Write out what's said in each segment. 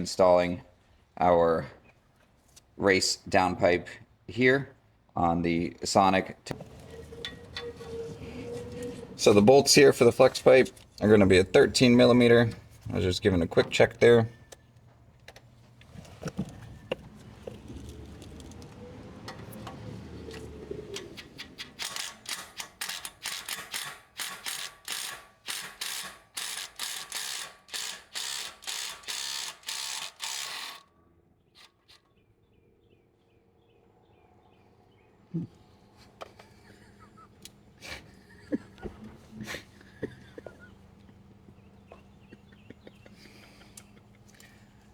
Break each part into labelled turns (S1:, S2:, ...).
S1: installing our race downpipe here on the Sonic. So the bolts here for the flex pipe are going to be a 13 millimeter. I was just giving a quick check there.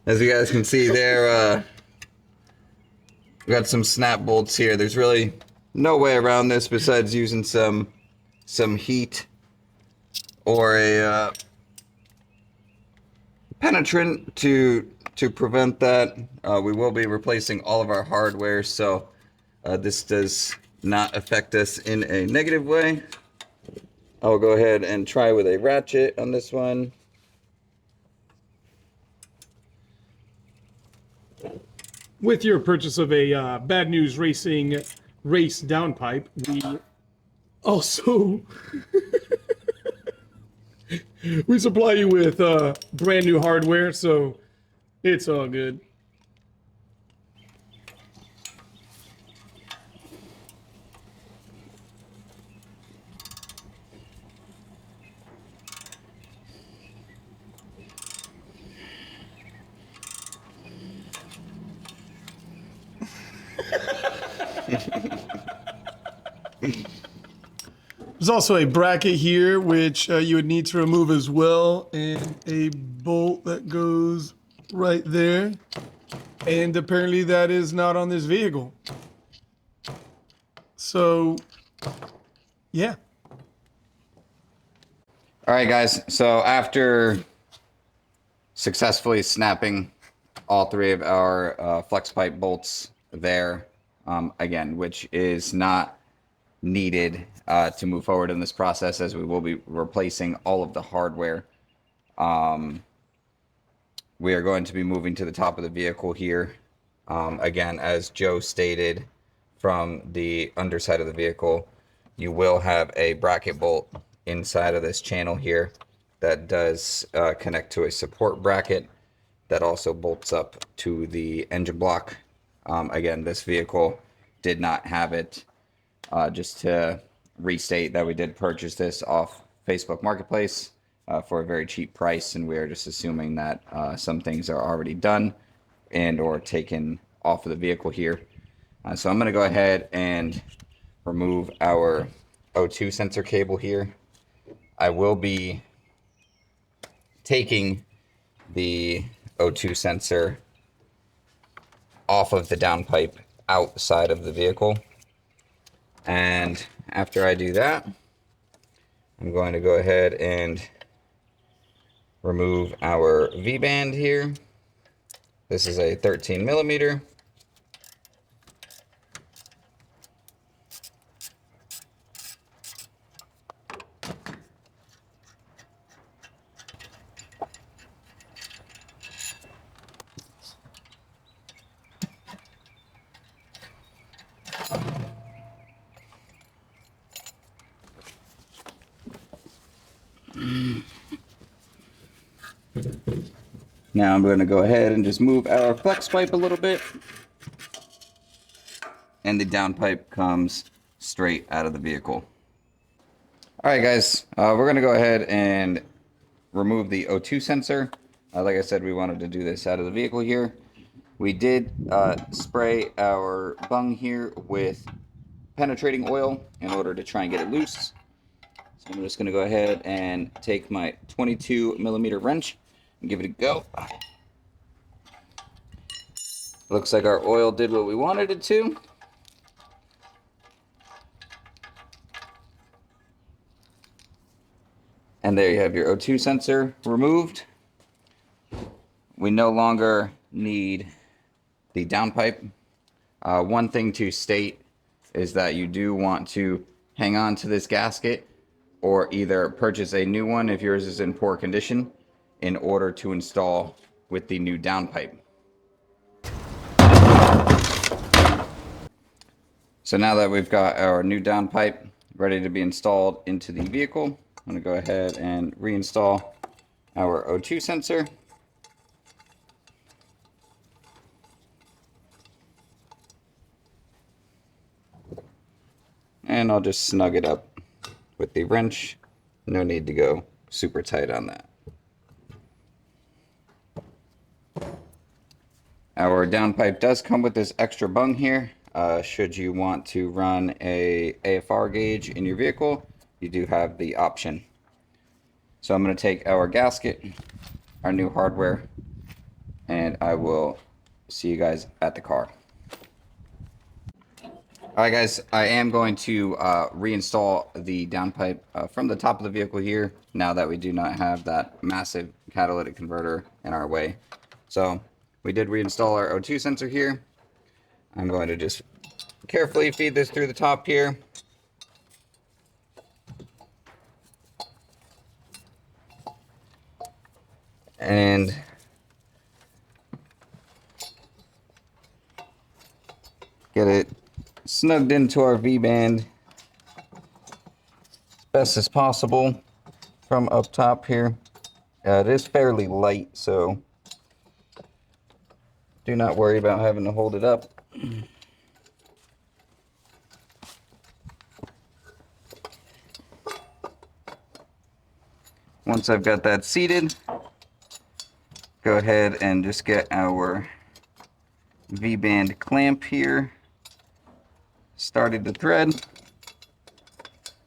S1: As you guys can see there, we got some snap bolts here. There's really no way around this besides using some heat or a penetrant to prevent that. We will be replacing all of our hardware, so this does not affect us in a negative way. I'll go ahead and try with a ratchet on this one.
S2: With your purchase of a Bad News Racing race downpipe, we also we supply you with brand new hardware, so it's all good. There's also a bracket here, which you would need to remove as well, and a bolt that goes right there. And apparently that is not on this vehicle. So, yeah.
S1: All right, guys. So after successfully snapping all three of our flex pipe bolts there, again, which is not needed to move forward in this process, as we will be replacing all of the hardware. We are going to be moving to the top of the vehicle here. Again, as Joe stated, from the underside of the vehicle, you will have a bracket bolt inside of this channel here that does connect to a support bracket that also bolts up to the engine block. Again, this vehicle did not have it. Just to restate that we did purchase this off Facebook Marketplace for a very cheap price, and we are just assuming that some things are already done and or taken off of the vehicle here. So I'm going to go ahead and remove our O2 sensor cable here. I will be taking the O2 sensor off of the downpipe outside of the vehicle. And after I do that, I'm going to go ahead and remove our V-band here. This is a 13 millimeter. Now I'm going to go ahead and just move our flex pipe a little bit, and the downpipe comes straight out of the vehicle. All right, guys, we're going to go ahead and remove the O2 sensor. Like I said, we wanted to do this out of the vehicle here. We did spray our bung here with penetrating oil in order to try and get it loose. So I'm just going to go ahead and take my 22 millimeter wrench and give it a go. Looks like our oil did what we wanted it to. And there you have your O2 sensor removed. We no longer need the downpipe. One thing to state is that you do want to hang on to this gasket or either purchase a new one if yours is in poor condition in order to install with the new downpipe. So now that we've got our new downpipe ready to be installed into the vehicle, I'm going to go ahead and reinstall our O2 sensor. And I'll just snug it up with the wrench. No need to go super tight on that. Our downpipe does come with this extra bung here. Should you want to run a AFR gauge in your vehicle, you do have the option. So I'm going to take our gasket, our new hardware, and I will see you guys at the car. Alright guys, I am going to reinstall the downpipe from the top of the vehicle here, now that we do not have that massive catalytic converter in our way. So we did reinstall our O2 sensor here. I'm going to just carefully feed this through the top here. And get it snugged into our V-band as best as possible from up top here. It is fairly light, so do not worry about having to hold it up. Once I've got that seated, go ahead and just get our V-band clamp here started to thread.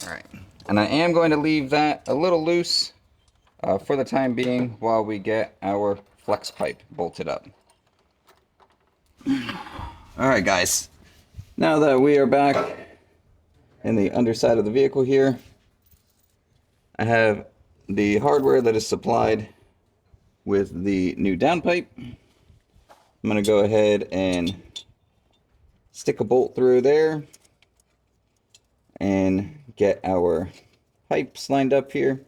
S1: Alright, and I am going to leave that a little loose for the time being while we get our flex pipe bolted up. Alright guys, now that we are back in the underside of the vehicle here, I have the hardware that is supplied with the new downpipe. I'm going to go ahead and stick a bolt through there and get our pipes lined up here.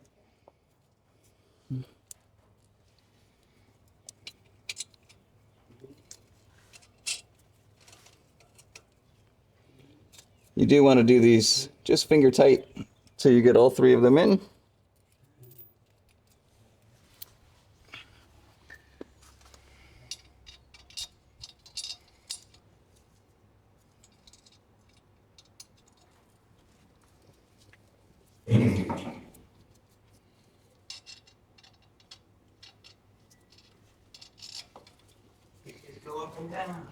S1: You do want to do these just finger tight till you get all three of them in. Go up and down.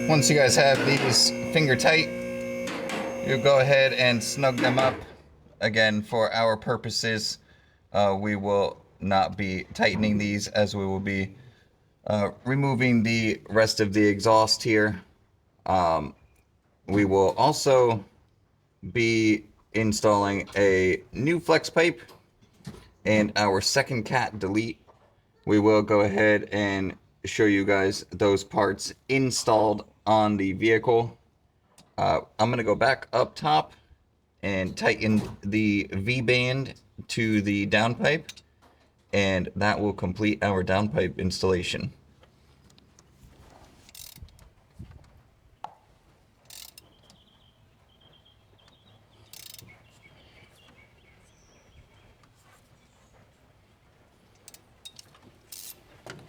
S1: Once you guys have these finger tight, you go ahead and snug them up. Again, for our purposes, we will not be tightening these, as we will be removing the rest of the exhaust here. We will also be installing a new flex pipe and our second cat delete. We will go ahead and show you guys those parts installed on the vehicle. I'm going to go back up top and tighten the V-band to the downpipe, and that will complete our downpipe installation.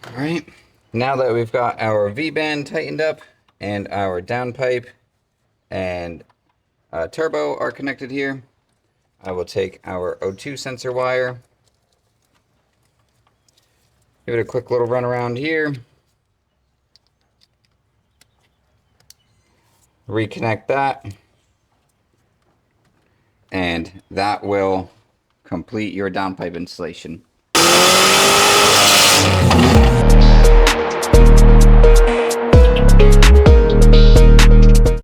S1: Alright, now that we've got our V-band tightened up and our downpipe and turbo are connected here, I will take our O2 sensor wire, give it a quick little run around here, reconnect that, and that will complete your downpipe installation.